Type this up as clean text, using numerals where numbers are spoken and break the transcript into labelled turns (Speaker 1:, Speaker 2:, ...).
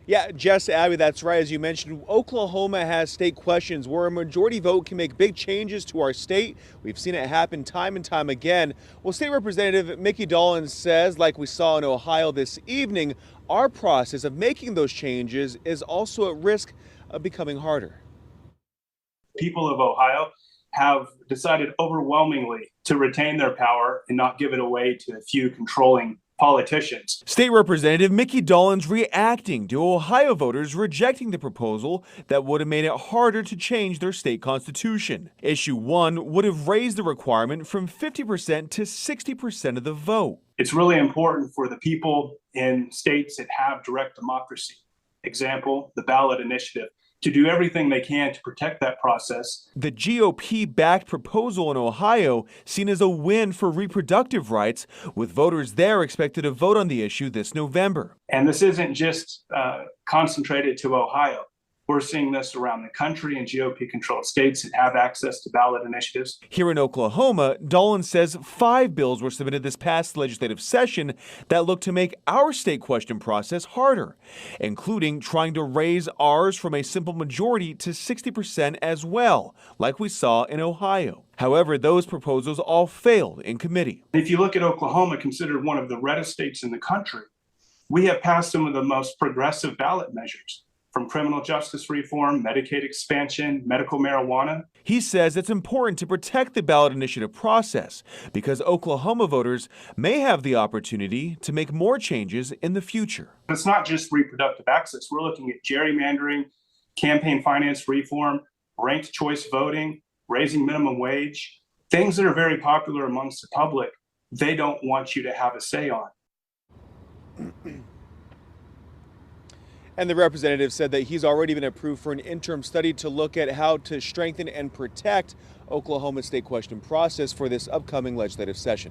Speaker 1: Yeah, Jess, Abby, that's right. As you mentioned, Oklahoma has state questions where a majority vote can make big changes to our state. We've seen it happen time and time again. Well, State Representative Mickey Dolan says, like we saw in Ohio this evening, our process of making those changes is also at risk of becoming harder.
Speaker 2: People of Ohio have decided overwhelmingly to retain their power and not give it away to a few controlling politicians.
Speaker 1: State Representative Mickey Dolan's reacting to Ohio voters rejecting the proposal that would have made it harder to change their state constitution. Issue 1 would have raised the requirement from 50% to 60% of the vote.
Speaker 2: It's really important for the people in states that have direct democracy, example, the ballot initiative, to do everything they can to protect that process.
Speaker 1: The GOP-backed proposal in Ohio seen as a win for reproductive rights, with voters there expected to vote on the issue this November.
Speaker 2: And this isn't just concentrated to Ohio. We're seeing this around the country in GOP-controlled states that have access to ballot initiatives.
Speaker 1: Here in Oklahoma, Dolan says 5 bills were submitted this past legislative session that look to make our state question process harder, including trying to raise ours from a simple majority to 60% as well, like we saw in Ohio. However, those proposals all failed in committee.
Speaker 2: If you look at Oklahoma, considered one of the reddest states in the country, we have passed some of the most progressive ballot measures, from criminal justice reform, Medicaid expansion, medical marijuana.
Speaker 1: He says it's important to protect the ballot initiative process because Oklahoma voters may have the opportunity to make more changes in the future.
Speaker 2: It's not just reproductive access. We're looking at gerrymandering, campaign finance reform, ranked choice voting, raising minimum wage, things that are very popular amongst the public. They don't want you to have a say on.
Speaker 1: And the representative said that he's already been approved for an interim study to look at how to strengthen and protect Oklahoma's state question process for this upcoming legislative session.